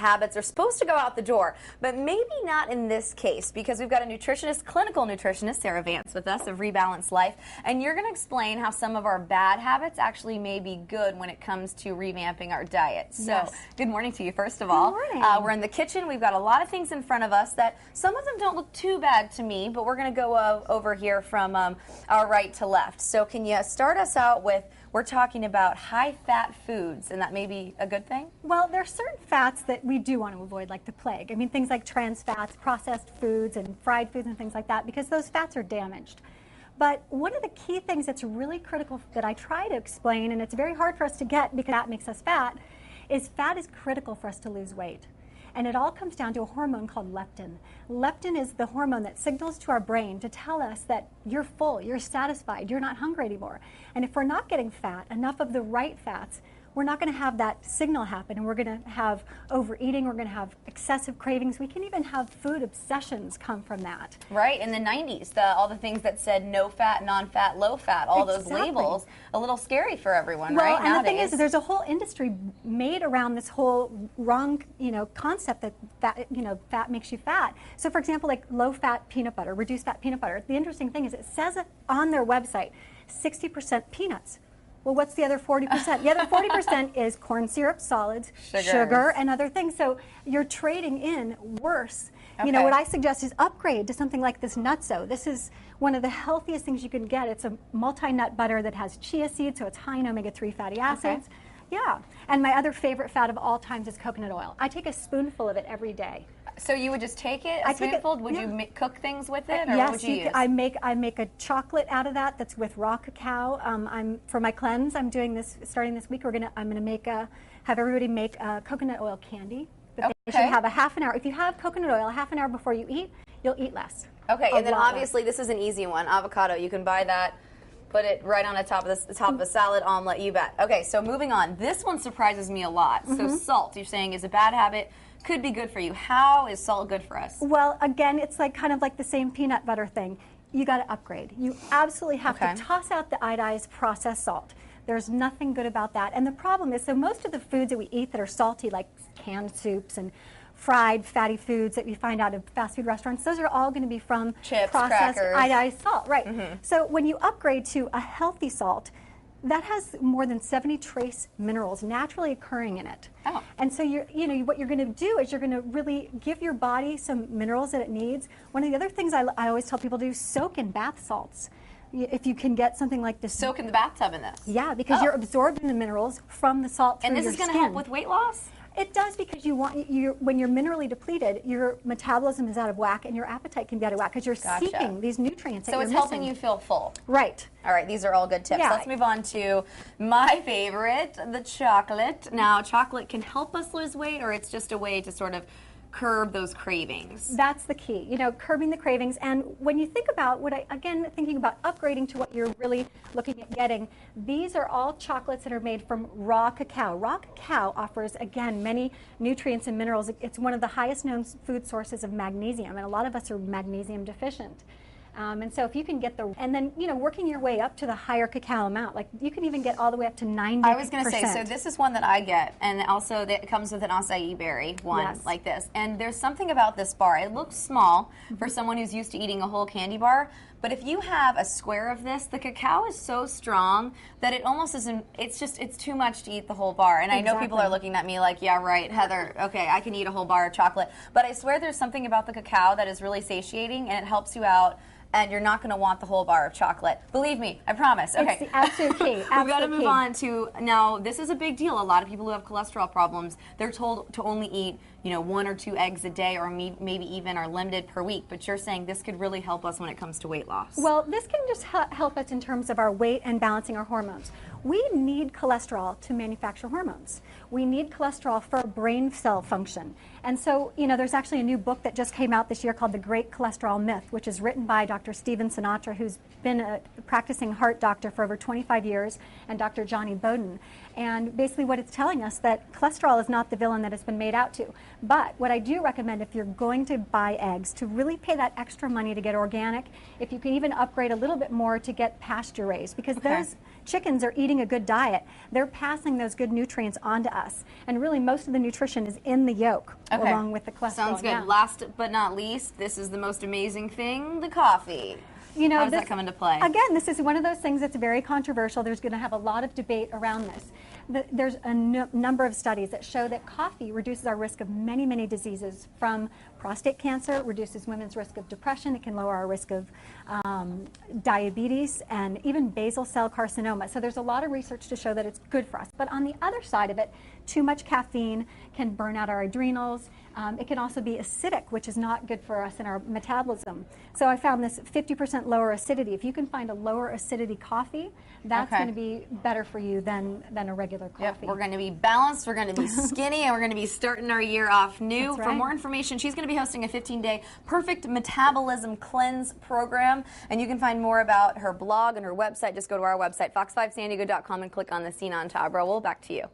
habits are supposed to go out the door, but maybe not in this case, because we've got a nutritionist, clinical nutritionist, Sara Vance, with us of Rebalanced Life, and you're going to explain how some of our bad habits actually may be good when it comes to revamping our diet. So, Yes. Good morning to you, first of all. Good morning. We're in the kitchen. We've got a lot of things in front of us that some of them don't look too bad to me, but we're going to go over here from our right to left. So can you start us out with, we're talking about high-fat foods, and that may be a good thing? Well, there are certain fats that we do want to avoid like the plague. I mean, things like trans fats, processed foods, and fried foods and things like that, because those fats are damaged. But one of the key things that's really critical that I try to explain, and it's very hard for us to get because that makes us fat is critical for us to lose weight. And it all comes down to a hormone called leptin. Leptin is the hormone that signals to our brain to tell us that you're full, you're satisfied, you're not hungry anymore. And if we're not getting fat, enough of the right fats, we're not going to have that signal happen, and we're going to have overeating, we're going to have excessive cravings. We can even have food obsessions come from that. Right, in the 90s, all the things that said no fat, non-fat, low fat, all those labels, a little scary for everyone, right? And nowadays, the thing is, there's a whole industry made around this whole wrong, concept that fat makes you fat. So, for example, like low-fat peanut butter, reduced-fat peanut butter. The interesting thing is, it says it on their website, 60% peanuts. Well, what's the other 40%? The other 40% is corn syrup, solids, sugar, and other things. So you're trading in worse. Okay. What I suggest is upgrade to something like this Nutso. This is one of the healthiest things you can get. It's a multi-nut butter that has chia seeds, so it's high in omega-3 fatty acids. Okay. Yeah. And my other favorite fat of all times is coconut oil. I take a spoonful of it every day. So you would just take it, a spoonful? Would you cook things with it, or yes, what would you use? I make a chocolate out of that's with raw cacao. For my cleanse, I'm doing this starting this week. I'm gonna have everybody make coconut oil candy. But they should have a half an hour. If you have coconut oil a half an hour before you eat, you'll eat less. Okay, and then obviously this is an easy one. Avocado, you can buy that. Put it right on the top of a salad omelet, you bet. Okay, so moving on. This one surprises me a lot. So salt, you're saying, is a bad habit, could be good for you. How is salt good for us? Well, again, it's kind of like the same peanut butter thing. You got to upgrade. You absolutely have to toss out the iodized processed salt. There's nothing good about that. And the problem is, so most of the foods that we eat that are salty, like canned soups and fried fatty foods that we find out of fast food restaurants, those are all going to be from chips, processed crackers, iodized salt, right? So when you upgrade to a healthy salt, that has more than 70 trace minerals naturally occurring in it. Oh. And so what you're going to do is you're going to really give your body some minerals that it needs. One of the other things I always tell people to do is soak in bath salts. If you can get something like this. Soak in the bathtub in this? Yeah, because you're absorbing the minerals from the salt through your skin. And this is going to help with weight loss? It does, because when you're minerally depleted, your metabolism is out of whack and your appetite can be out of whack because you're seeking these nutrients that you're missing. So it's helping you feel full. Right. All right, these are all good tips. Yeah. Let's move on to my favorite, the chocolate. Now, chocolate can help us lose weight, or it's just a way to sort of curb those cravings? That's the key, curbing the cravings. And when you think about thinking about upgrading to what you're really looking at getting, these are all chocolates that are made from raw cacao. Raw cacao offers, again, many nutrients and minerals. It's one of the highest known food sources of magnesium, and a lot of us are magnesium deficient. And so if you can get and then, working your way up to the higher cacao amount, like you can even get all the way up to 90%. I was going to say, so this is one that I get, and also it comes with an acai berry one like this. And there's something about this bar. It looks small for someone who's used to eating a whole candy bar, but if you have a square of this, the cacao is so strong that it almost isn't, it's too much to eat the whole bar. And I know people are looking at me like, yeah, right, Heather, okay, I can eat a whole bar of chocolate. But I swear there's something about the cacao that is really satiating, and it helps you out. And you're not going to want the whole bar of chocolate. Believe me, I promise. Okay. It's the absolute key. We've got to move on to, now, this is a big deal. A lot of people who have cholesterol problems, they're told to only eat, 1 or 2 eggs a day, or maybe even are limited per week. But you're saying this could really help us when it comes to weight loss. Well, this can just help us in terms of our weight and balancing our hormones. We need cholesterol to manufacture hormones. We need cholesterol for brain cell function. And so, there's actually a new book that just came out this year called The Great Cholesterol Myth, which is written by Dr. Stephen Sinatra, who's been a practicing heart doctor for over 25 years, and Dr. Johnny Bowden. And basically what it's telling us that cholesterol is not the villain that it's been made out to. But what I do recommend, if you're going to buy eggs, to really pay that extra money to get organic. If you can even upgrade a little bit more to get pasture raised, because those chickens are eating a good diet, they're passing those good nutrients on to us. And really, most of the nutrition is in the yolk, along with the cholesterol. Sounds good. Last but not least, this is the most amazing thing, the coffee. You know, how does that come into play? Again, this is one of those things that's very controversial. There's going to have a lot of debate around this. There's a number of studies that show that coffee reduces our risk of many, many diseases, from prostate cancer, it reduces women's risk of depression, it can lower our risk of diabetes, and even basal cell carcinoma. So there's a lot of research to show that it's good for us. But on the other side of it, too much caffeine can burn out our adrenals. It can also be acidic, which is not good for us in our metabolism. So I found this 50% lower acidity. If you can find a lower acidity coffee, that's going to be better for you than a regular coffee. Yep, we're going to be balanced, we're going to be skinny, and we're going to be starting our year off new. For more information, she's going to be hosting a 15-day Perfect Metabolism Cleanse program, and you can find more about her blog and her website. Just go to our website, fox5sandiego.com, and click on the Scene on tab. Raul, back to you.